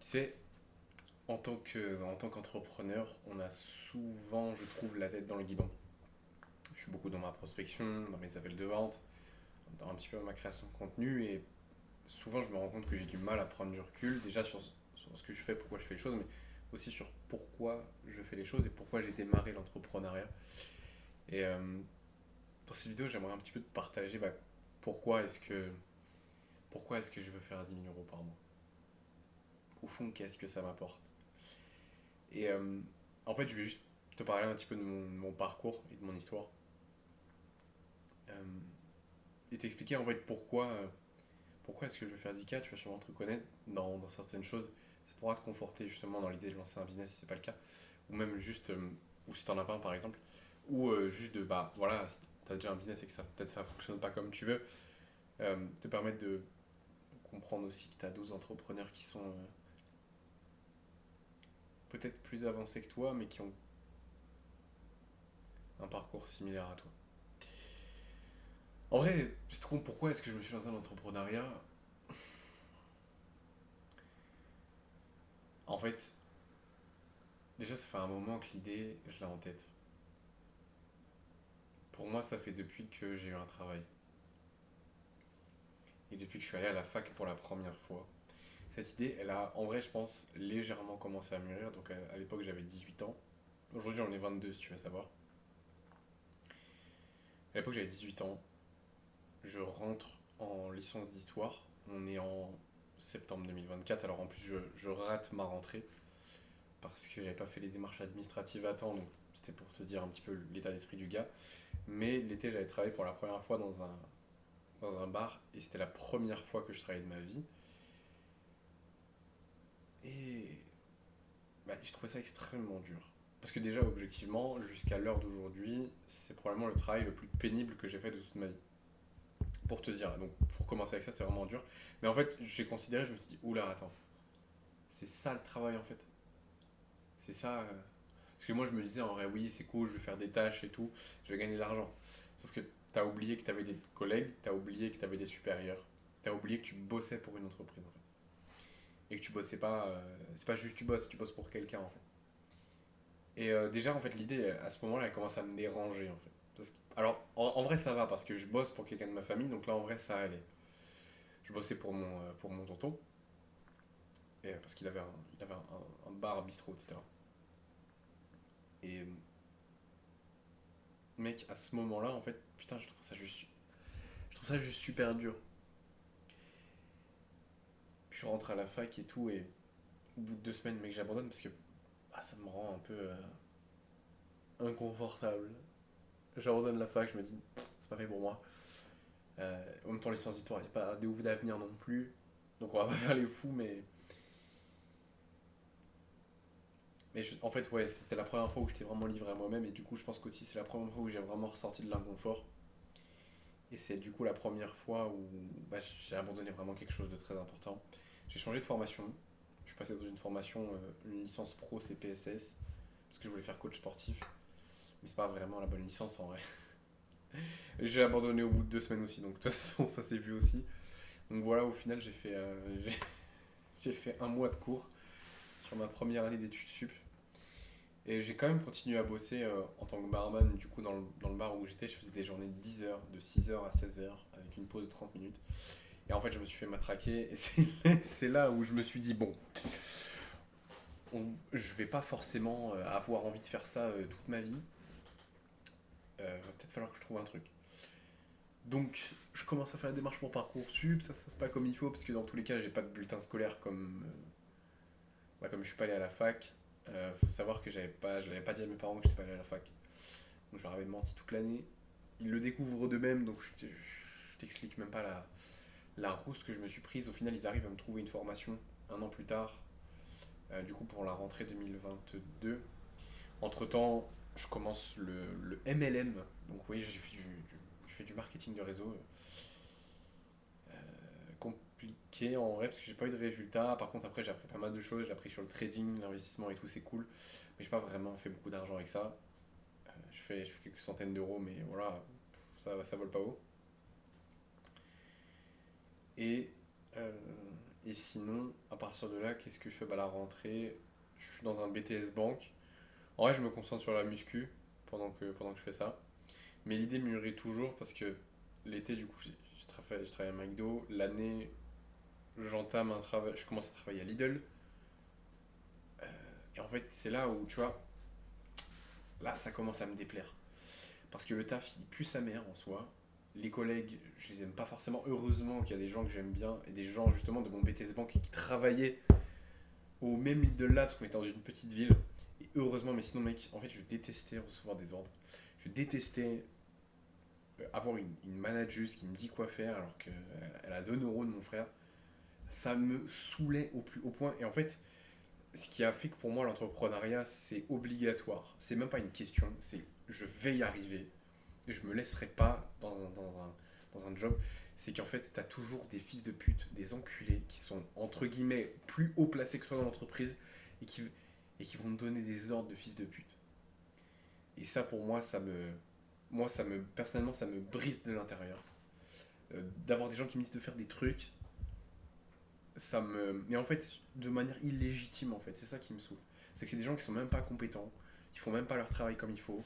sais, en tant qu'entrepreneur, on a souvent, je trouve, la tête dans le guidon. Je suis beaucoup dans ma prospection, dans mes appels de vente, dans un petit peu ma création de contenu et souvent je me rends compte que j'ai du mal à prendre du recul, déjà sur ce que je fais, pourquoi je fais les choses, mais aussi sur pourquoi je fais les choses et pourquoi j'ai démarré l'entrepreneuriat. Et dans cette vidéo, j'aimerais un petit peu te partager pourquoi est-ce que, pourquoi est-ce que je veux faire 10 000 euros par mois. Au fond, qu'est-ce que ça m'apporte. Et en fait, je vais juste te parler un petit peu de mon parcours et de mon histoire. Euh, et t'expliquer en fait pourquoi est-ce que je veux faire 10K. Tu vas sûrement te reconnaître dans certaines choses. Ça pourra te conforter justement dans l'idée de lancer un business si c'est pas le cas. Ou même juste, ou si t'en as pas un par exemple. Ou juste de, bah voilà, si t'as déjà un business et que ça peut-être ça fonctionne pas comme tu veux, te permettre de comprendre aussi que t'as d'autres entrepreneurs qui sont peut-être plus avancés que toi, mais qui ont un parcours similaire à toi. En vrai, je te compte pourquoi est-ce que je me suis lancé dans l'entrepreneuriat. En fait, déjà ça fait un moment que l'idée, je l'ai en tête. Pour moi, ça fait depuis que j'ai eu un travail. Et depuis que je suis allé à la fac pour la première fois. Cette idée, elle a, en vrai, je pense, légèrement commencé à mûrir. Donc à l'époque, j'avais 18 ans. Aujourd'hui, j'en ai 22, si tu veux savoir. À l'époque, j'avais 18 ans. Je rentre en licence d'histoire. On est en septembre 2024. Alors en plus, je rate ma rentrée parce que j'avais pas fait les démarches administratives à temps. Donc c'était pour te dire un petit peu l'état d'esprit du gars. Mais l'été, j'avais travaillé pour la première fois dans un bar. Et c'était la première fois que je travaillais de ma vie. Et j'ai trouvé ça extrêmement dur. Parce que déjà, objectivement, jusqu'à l'heure d'aujourd'hui, c'est probablement le travail le plus pénible que j'ai fait de toute ma vie. Pour te dire, donc pour commencer avec ça, c'était vraiment dur. Mais en fait, j'ai considéré, je me suis dit, oula, attends, c'est ça le travail en fait. C'est ça. Parce que moi, je me disais, en vrai, oui, c'est cool, je vais faire des tâches et tout, je vais gagner de l'argent. Sauf que t'as oublié que t'avais des collègues, t'as oublié que t'avais des supérieurs, t'as oublié que tu bossais pour une entreprise en fait. Et que tu bossais pas. C'est pas juste tu bosses pour quelqu'un en fait. Et déjà, en fait, l'idée, à ce moment-là, elle commence à me déranger, en fait. Alors, en vrai, ça va, parce que je bosse pour quelqu'un de ma famille, donc là, en vrai, ça allait. Je bossais pour mon tonton, et, parce il avait un bar, un bistrot, etc. Et, mec, à ce moment-là, en fait, putain, je trouve ça juste super dur. Puis je rentre à la fac et tout, et au bout de 2 semaines, mec, j'abandonne parce que ça me rend un peu inconfortable. J'abandonne la fac, je me dis, c'est pas fait pour moi. En même temps, les sciences d'histoire, il n'y a pas de ouf d'avenir non plus. Donc on va pas faire les fous, en fait, ouais, c'était la première fois où j'étais vraiment livré à moi-même. Et du coup, je pense qu'aussi, c'est la première fois où j'ai vraiment ressorti de l'inconfort. Et c'est du coup la première fois où j'ai abandonné vraiment quelque chose de très important. J'ai changé de formation. Je suis passé dans une formation, une licence pro CPSS, parce que je voulais faire coach sportif. Mais c'est pas vraiment la bonne licence en vrai. Et j'ai abandonné au bout de 2 semaines aussi, donc de toute façon, ça s'est vu aussi. Donc voilà, au final, j'ai fait un mois de cours sur ma première année d'études sup. Et j'ai quand même continué à bosser en tant que barman. Du coup, dans le bar où j'étais, je faisais des journées de 10 heures, de 6 heures à 16 heures, avec une pause de 30 minutes. Et en fait, je me suis fait matraquer. Et c'est là où je me suis dit, bon, je vais pas forcément avoir envie de faire ça toute ma vie. Va peut-être falloir que je trouve un truc. Donc, je commence à faire la démarche pour Parcoursup. Ça se passe pas comme il faut, parce que dans tous les cas, j'ai pas de bulletin scolaire comme je suis pas allé à la fac. Faut savoir que je l'avais pas dit à mes parents que j'étais pas allé à la fac. Donc je leur avais menti toute l'année. Ils le découvrent d'eux-mêmes, donc je t'explique même pas la rousse que je me suis prise. Au final, ils arrivent à me trouver une formation un an plus tard, du coup pour la rentrée 2022. Entre-temps, je commence le MLM. Donc oui, je fais du marketing de réseau. Compliqué en vrai parce que j'ai pas eu de résultats. Par contre, après, j'ai appris pas mal de choses. J'ai appris sur le trading, l'investissement et tout, c'est cool. Mais j'ai pas vraiment fait beaucoup d'argent avec ça. Je fais quelques centaines d'euros, mais voilà, ça vole pas haut. Et Et sinon, à partir de là, qu'est-ce que je fais? Bah, la rentrée, je suis dans un BTS banque. En vrai, je me concentre sur la muscu pendant que je fais ça. Mais l'idée mûrit toujours parce que l'été, du coup, je travaille à McDo. L'année, j'entame un travail, je commence à travailler à Lidl. Et en fait, c'est là où, tu vois, là, ça commence à me déplaire. Parce que le taf, il pue sa mère en soi. Les collègues, je les aime pas forcément. Heureusement qu'il y a des gens que j'aime bien et des gens justement de mon BTS Bank qui travaillaient au même Lidl là, parce qu'on était dans une petite ville. Et heureusement, mais sinon, mec, en fait, je détestais recevoir des ordres. Je détestais avoir une manageuse qui me dit quoi faire alors qu'elle elle a 2 neurones, mon frère. Ça me saoulait au plus haut point. Et en fait, ce qui a fait que pour moi, l'entrepreneuriat, c'est obligatoire. C'est même pas une question, c'est je vais y arriver. Je me laisserai pas dans un job. C'est qu'en fait, tu as toujours des fils de pute, des enculés qui sont entre guillemets plus haut placés que toi dans l'entreprise et et qui vont te donner des ordres de fils de pute. Et ça, pour moi, personnellement, ça me brise de l'intérieur. D'avoir des gens qui me disent de faire des trucs, mais en fait, de manière illégitime, en fait, c'est ça qui me saoule. C'est que c'est des gens qui sont même pas compétents, qui font même pas leur travail comme il faut.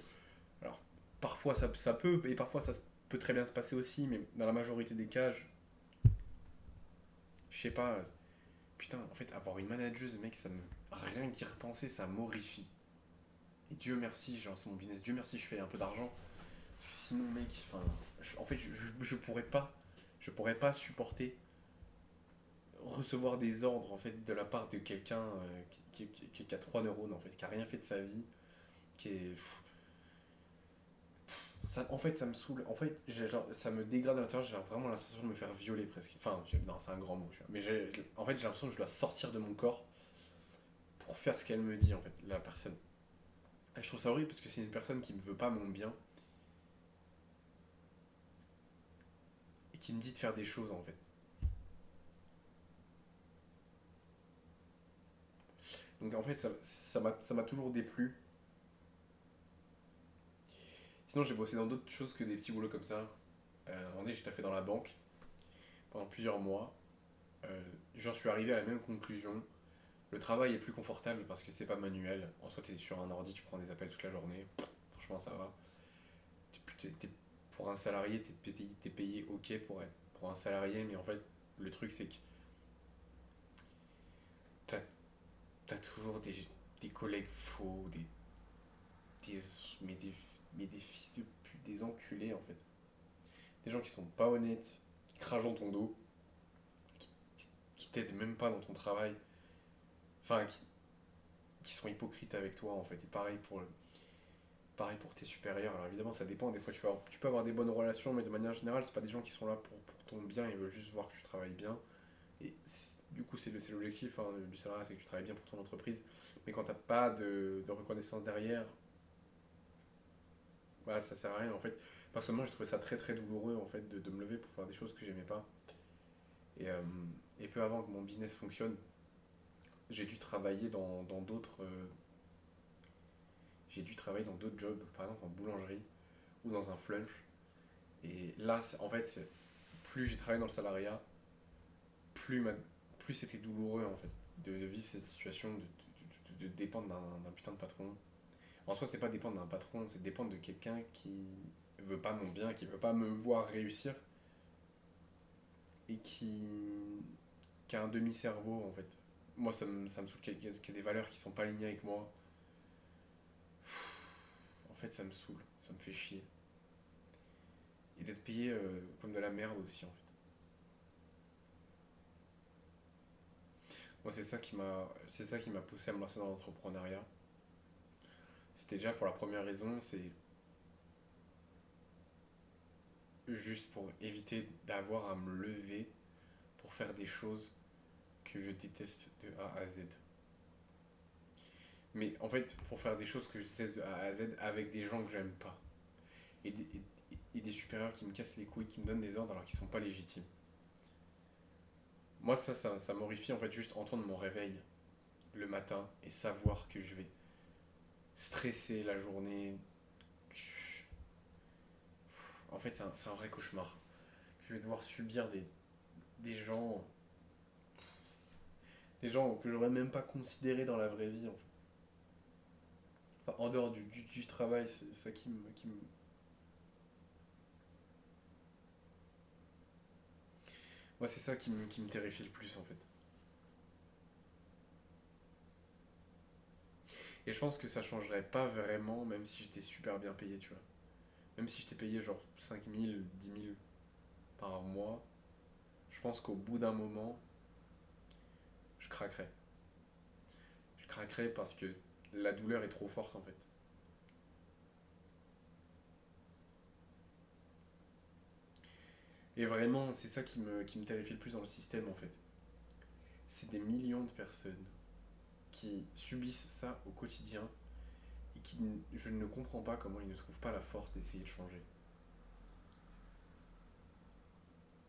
Alors, parfois ça peut, et parfois ça peut très bien se passer aussi, mais dans la majorité des cas, je sais pas. Putain, en fait, avoir une manageuse, mec, rien qu'y repenser, ça m'horrifie. Et Dieu merci, j'ai lancé mon business. Dieu merci, je fais un peu d'argent. Parce que sinon, mec, enfin, en fait, je pourrais pas. Je pourrais pas supporter recevoir des ordres, en fait, de la part de quelqu'un qui a 3 neurones, en fait, qui a rien fait de sa vie, qui est. En fait, ça me saoule. En fait, ça me dégrade à l'intérieur. J'ai vraiment l'impression de me faire violer presque. Enfin, non, c'est un grand mot. Tu vois. Mais en fait, j'ai l'impression que je dois sortir de mon corps pour faire ce qu'elle me dit, en fait, la personne. Et je trouve ça horrible parce que c'est une personne qui me veut pas mon bien et qui me dit de faire des choses, en fait. Donc, en fait, ça m'a toujours déplu. Sinon, j'ai bossé dans d'autres choses que des petits boulots comme ça. On est, j'ai taffé dans la banque pendant plusieurs mois. J'en suis arrivé à la même conclusion. Le travail est plus confortable parce que c'est pas manuel. En soi, t'es sur un ordi, tu prends des appels toute la journée. Franchement, ça va. Pour un salarié, t'es payé ok pour un salarié, mais en fait, le truc, c'est que t'as as toujours des collègues faux, des, mais des, mais des fils de pute, des enculés en fait. Des gens qui sont pas honnêtes, qui crachent dans ton dos, qui, qui t'aident même pas dans ton travail, enfin, qui sont hypocrites avec toi en fait. Et pareil pour tes supérieurs. Alors évidemment, ça dépend. Des fois, tu peux avoir des bonnes relations, mais de manière générale, c'est pas des gens qui sont là pour ton bien. Ils veulent juste voir que tu travailles bien. Et du coup, c'est l'objectif hein, du salariat, c'est que tu travailles bien pour ton entreprise. Mais quand t'as pas de reconnaissance derrière, bah, ça sert à rien. En fait, personnellement, j'ai trouvé ça très très douloureux en fait de me lever pour faire des choses que j'aimais pas. Et, euh, et peu avant que mon business fonctionne, j'ai dû travailler dans d'autres j'ai dû travailler dans d'autres jobs, par exemple en boulangerie ou dans un flunch. Et là, en fait, plus j'ai travaillé dans le salariat, plus, ma- plus c'était douloureux en fait de vivre cette situation, de dépendre d'un putain de patron. En soi, c'est pas dépendre d'un patron, c'est dépendre de quelqu'un qui veut pas mon bien, qui veut pas me voir réussir et qui a un demi-cerveau en fait. Moi, ça me saoule qu'il y ait des valeurs qui sont pas alignées avec moi. En fait, ça me saoule, ça me fait chier. Et d'être payé comme de la merde aussi en fait. Moi, c'est ça qui m'a poussé à me lancer dans l'entrepreneuriat. C'était déjà pour la première raison, c'est juste pour éviter d'avoir à me lever pour faire des choses que je déteste de A à Z. Mais en fait, pour faire des choses que je déteste de A à Z avec des gens que j'aime pas. Et des supérieurs qui me cassent les couilles, qui me donnent des ordres alors qu'ils sont pas légitimes. Moi, ça m'horrifie en fait juste entendre mon réveil le matin et savoir que je vais stresser la journée. En fait, c'est un vrai cauchemar. Je vais devoir subir des gens. Des gens que j'aurais même pas considéré dans la vraie vie, en fait. Enfin, en dehors du travail, c'est ça qui me... Moi, c'est ça qui me terrifie le plus, en fait. Et je pense que ça changerait pas vraiment, même si j'étais super bien payé, tu vois. Même si j'étais payé genre 5 000 10 000 par mois, je pense qu'au bout d'un moment, je craquerais. Je craquerais parce que la douleur est trop forte, en fait. Et vraiment, c'est ça qui me terrifie le plus dans le système, en fait. C'est des millions de personnes qui subissent ça au quotidien et je ne comprends pas comment ils ne trouvent pas la force d'essayer de changer.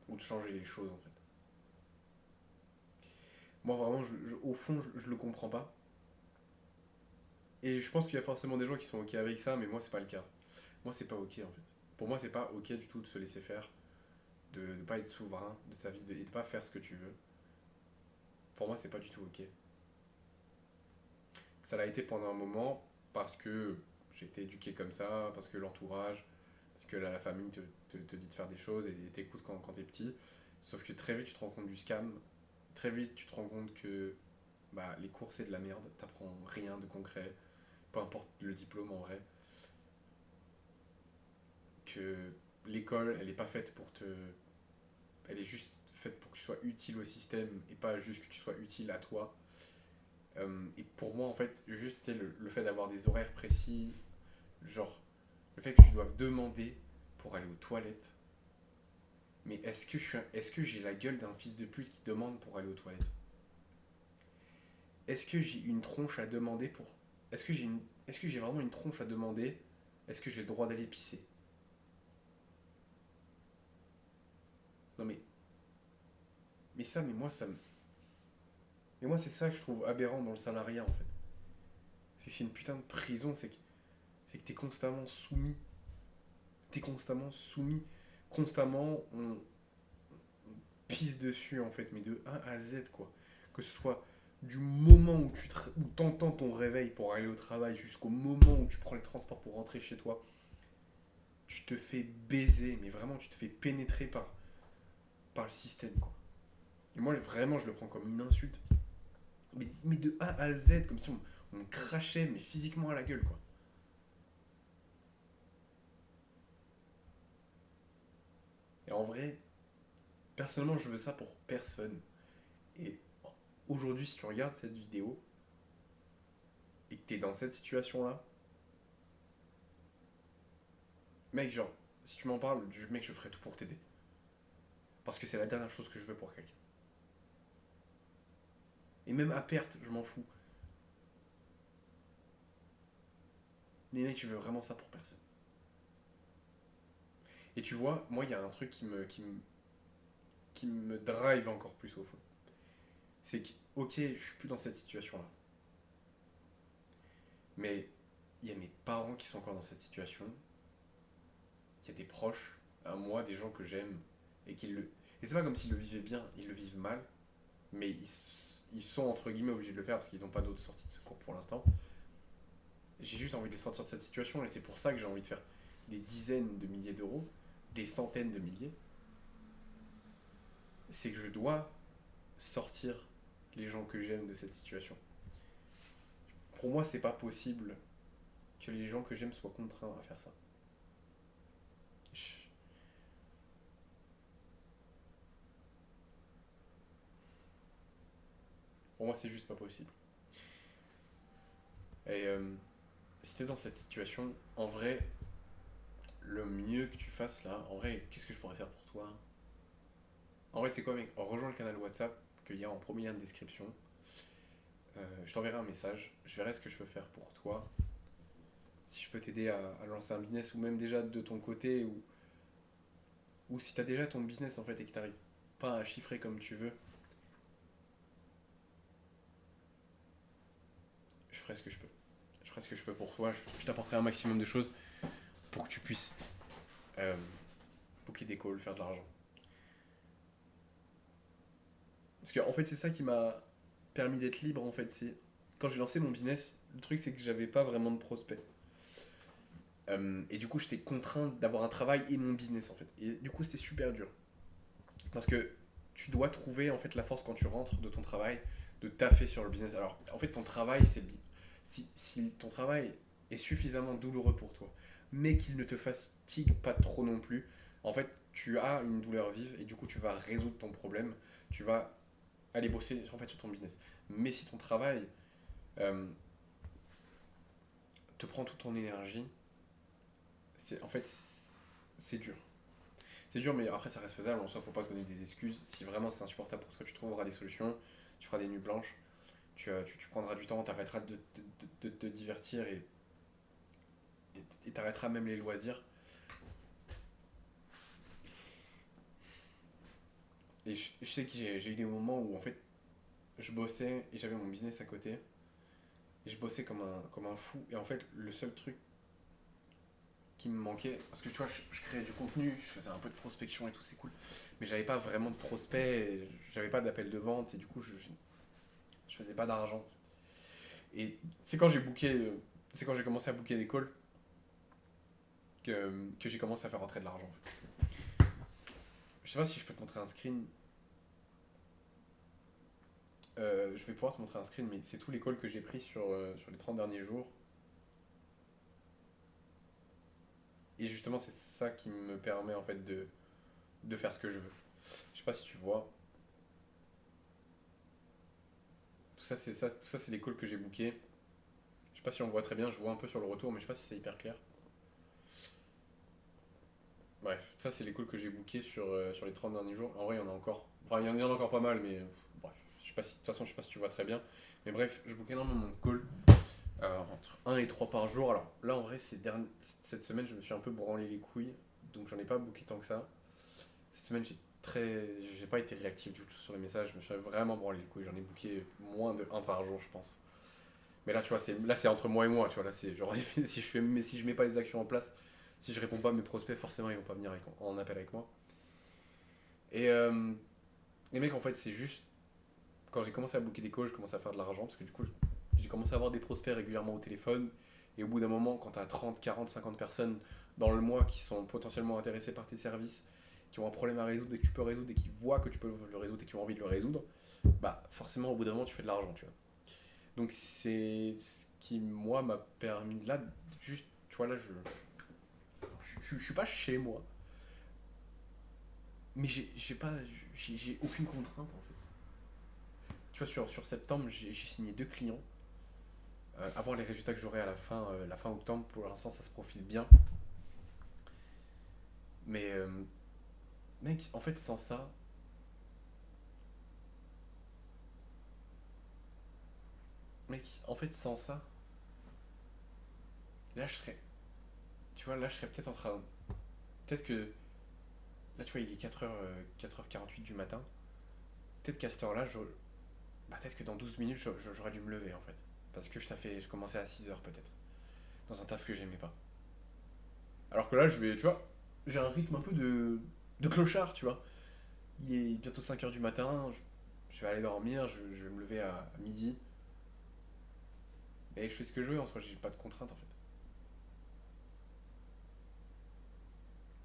Ou de changer les choses, en fait. Moi, vraiment, au fond, je le comprends pas. Et je pense qu'il y a forcément des gens qui sont ok avec ça, mais moi, c'est pas le cas. Moi, c'est pas ok, en fait. Pour moi, c'est pas ok du tout de se laisser faire, de ne pas être souverain de sa vie et de pas faire ce que tu veux. Pour moi, c'est pas du tout ok. Ça l'a été pendant un moment parce que j'ai été éduqué comme ça, parce que l'entourage, parce que la famille te dit de faire des choses et t'écoute quand t'es petit. Sauf que très vite, tu te rends compte du scam. Très vite, tu te rends compte que bah, les cours, c'est de la merde. T'apprends rien de concret, peu importe le diplôme en vrai. Que l'école, elle est pas faite pour te. Elle est juste faite pour que tu sois utile au système et pas juste que tu sois utile à toi. Et pour moi, en fait, juste le fait d'avoir des horaires précis, genre le fait que tu doives demander pour aller aux toilettes. Mais est-ce que j'ai la gueule d'un fils de pute qui demande pour aller aux toilettes? Est-ce que j'ai une tronche à demander pour. Est-ce que est-ce que j'ai vraiment une tronche à demander? Est-ce que j'ai le droit d'aller pisser? Non mais ça, mais moi ça me. Mais moi c'est ça que je trouve aberrant dans le salariat en fait. C'est que c'est une putain de prison, c'est que t'es constamment soumis. T'es constamment soumis. Constamment on pisse dessus en fait, mais de A à Z quoi. Que ce soit du moment où t'entends ton réveil pour aller au travail jusqu'au moment où tu prends les transports pour rentrer chez toi, tu te fais baiser, mais vraiment tu te fais pénétrer par le système quoi. Et moi vraiment je le prends comme une insulte. Mais de A à Z, comme si on me crachait mais physiquement à la gueule quoi. Et en vrai, personnellement je veux ça pour personne. Et aujourd'hui si tu regardes cette vidéo et que t'es dans cette situation là, mec genre, si tu m'en parles, mec je ferai tout pour t'aider. Parce que c'est la dernière chose que je veux pour quelqu'un. Et même à perte, je m'en fous. Mais mec, je veux vraiment ça pour personne. Et tu vois, moi, il y a un truc qui me drive encore plus au fond. C'est que, ok, je suis plus dans cette situation-là. Mais il y a mes parents qui sont encore dans cette situation. Il y a des proches à moi, des gens que j'aime. Et qui le. Et c'est pas comme s'ils le vivaient bien, ils le vivent mal. Mais ils sont entre guillemets obligés de le faire parce qu'ils n'ont pas d'autres sorties de secours pour l'instant. J'ai juste envie de les sortir de cette situation et c'est pour ça que j'ai envie de faire des dizaines de milliers d'euros, des centaines de milliers. C'est que je dois sortir les gens que j'aime de cette situation. Pour moi, c'est pas possible que les gens que j'aime soient contraints à faire ça. Pour moi, c'est juste pas possible. Et si t'es dans cette situation, en vrai, le mieux que tu fasses là, en vrai, qu'est-ce que je pourrais faire pour toi? En vrai, c'est quoi, mec? Rejoins le canal WhatsApp qu'il y a en premier lien de description. Je t'enverrai un message. Je verrai ce que je peux faire pour toi. Si je peux t'aider à lancer un business ou même déjà de ton côté ou si t'as déjà ton business en fait et que t'arrives pas à chiffrer comme tu veux, je ferai ce que je peux. Je ferai ce que je peux pour toi. Je t'apporterai un maximum de choses pour que tu puisses euh, booker des calls, faire de l'argent. Parce qu'en fait, c'est ça qui m'a. permis d'être libre en fait. C'est quand j'ai lancé mon business, le truc c'est que j'avais pas vraiment de prospects. Et du coup, j'étais contraint d'avoir un travail et mon business en fait. Et du coup, c'était super dur. Parce que tu dois trouver en fait la force quand tu rentres de ton travail de taffer sur le business. Alors, en fait, ton travail, si ton travail est suffisamment douloureux pour toi, mais qu'il ne te fatigue pas trop non plus, en fait, tu as une douleur vive et du coup, tu vas résoudre ton problème. Tu vas aller bosser en fait sur ton business. Mais si ton travail euh, te prend toute ton énergie, en fait, c'est dur. C'est dur, mais après, ça reste faisable. En soi, faut pas se donner des excuses. Si vraiment c'est insupportable pour toi, tu trouveras des solutions. Tu feras des nuits blanches. Tu prendras du temps, tu arrêteras de te divertir et t'arrêteras même les loisirs. Et je sais que j'ai eu des moments où en fait je bossais et j'avais mon business à côté. Et je bossais comme un fou. Et en fait, le seul truc qui me manquait, parce que tu vois, je créais du contenu, je faisais un peu de prospection et tout, c'est cool. Mais j'avais pas vraiment de prospects, j'avais pas d'appel de vente et du coup, je faisais pas d'argent. Et c'est quand c'est quand j'ai commencé à booker des calls que j'ai commencé à faire rentrer de l'argent. En fait. Je sais pas si je peux te montrer un screen. Je vais pouvoir te montrer un screen, mais c'est tous les calls que j'ai pris sur les 30 derniers jours. Et justement, c'est ça qui me permet en fait de faire ce que je veux. Je sais pas si tu vois. Tout ça c'est les calls que j'ai bookés. Je sais pas si on voit très bien, je vois un peu sur le retour, mais je sais pas si c'est hyper clair. Bref, ça c'est les calls que j'ai bookés sur les 30 derniers jours. En vrai, il y en a encore. Enfin, il y en a encore pas mal, mais bref. Je sais pas si, de toute façon, je sais pas si tu vois très bien. Mais bref, je book énormément de calls. Entre un et 3 par jour. Alors là, en vrai, cette semaine, je me suis un peu branlé les couilles. Donc j'en ai pas booké tant que ça. Cette semaine, j'ai pas été réactif du tout sur les messages. Je me suis vraiment branlé les couilles. J'en ai booké moins de un par jour, je pense. Mais là, tu vois, là, c'est entre moi et moi. Tu vois, là, c'est genre, si je mets pas les actions en place, si je réponds pas à mes prospects, forcément, ils vont pas venir en appel avec moi. Et les mecs, en fait, c'est juste quand j'ai commencé à booker des calls, je commençais à faire de l'argent parce que du coup, j'ai commencé à avoir des prospects régulièrement au téléphone. Et au bout d'un moment, quand tu as 30, 40, 50 personnes dans le mois qui sont potentiellement intéressées par tes services, qui ont un problème à résoudre et que tu peux résoudre et qui voient que tu peux le résoudre et qui ont envie de le résoudre, bah forcément, au bout d'un moment, tu fais de l'argent, tu vois. Donc c'est ce qui, moi, m'a permis là, juste, tu vois, là, je suis pas chez moi, mais j'ai pas, j'ai aucune contrainte en fait. Tu vois, sur septembre, j'ai signé 2 clients. Avoir les résultats que j'aurai à la fin octobre, pour l'instant, ça se profile bien. Mais, mec, en fait, sans ça, mec, en fait, sans ça, là, je serais, tu vois, là, je serais peut-être en train, peut-être que, là, tu vois, il est 4h48 du matin. Peut-être qu'à cette heure-là, peut-être que dans 12 minutes, j'aurais dû me lever, en fait. Parce que je commençais à 6h, peut-être. Dans un taf que j'aimais pas. Alors que là, tu vois, j'ai un rythme un peu de clochard, tu vois. Il est bientôt 5h du matin, je vais aller dormir, je vais me lever à midi. Et je fais ce que je veux, en soi, j'ai pas de contraintes, en fait.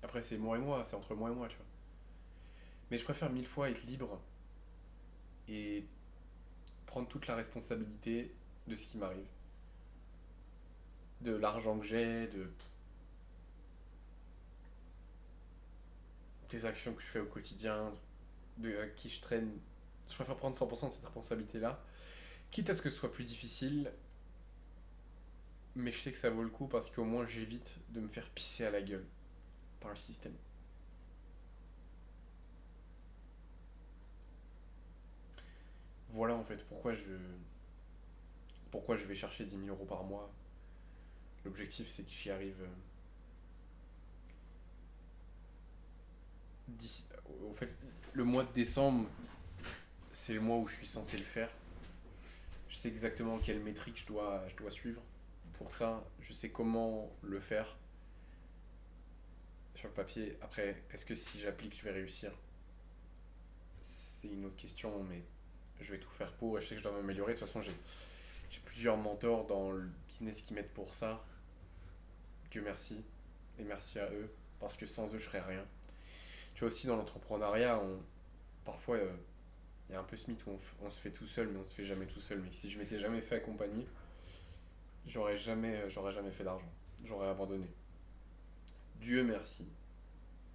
Après, c'est moi et moi, c'est entre moi et moi, tu vois. Mais je préfère 1000 fois être libre et prendre toute la responsabilité de ce qui m'arrive. De l'argent que j'ai, des actions que je fais au quotidien, de à qui je traîne. Je préfère prendre 100% de cette responsabilité-là. Quitte à ce que ce soit plus difficile, mais je sais que ça vaut le coup parce qu'au moins j'évite de me faire pisser à la gueule par le système. Voilà en fait pourquoi je vais chercher 10 000 euros par mois. L'objectif c'est que j'y arrive d'ici. Au fait, le mois de décembre, c'est le mois où je suis censé le faire. Je sais exactement quelle métrique je dois suivre. Pour ça, je sais comment le faire sur le papier. Après, est-ce que si j'applique, je vais réussir? C'est une autre question, mais je vais tout faire pour et je sais que je dois m'améliorer. De toute façon, j'ai plusieurs mentors dans le business qui m'aident pour ça. Dieu merci. Et merci à eux. Parce que sans eux, je serais rien. Tu vois, aussi dans l'entrepreneuriat, parfois, il y a un peu ce mythe où on se fait tout seul, mais on se fait jamais tout seul. Mais si je m'étais jamais fait accompagner, j'aurais jamais fait d'argent. J'aurais abandonné. Dieu merci.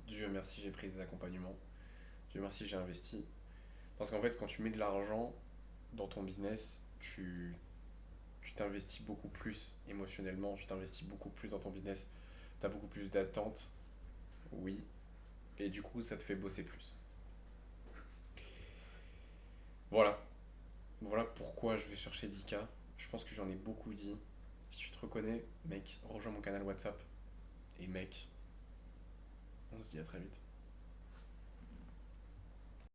Dieu merci, j'ai pris des accompagnements. Dieu merci, j'ai investi. Parce qu'en fait, quand tu mets de l'argent dans ton business, tu t'investis beaucoup plus émotionnellement, tu t'investis beaucoup plus dans ton business, tu as beaucoup plus d'attentes, oui, et du coup, ça te fait bosser plus. Voilà, voilà pourquoi je vais chercher 10K. Je pense que j'en ai beaucoup dit. Si tu te reconnais, mec, rejoins mon canal WhatsApp. Et mec, on se dit à très vite.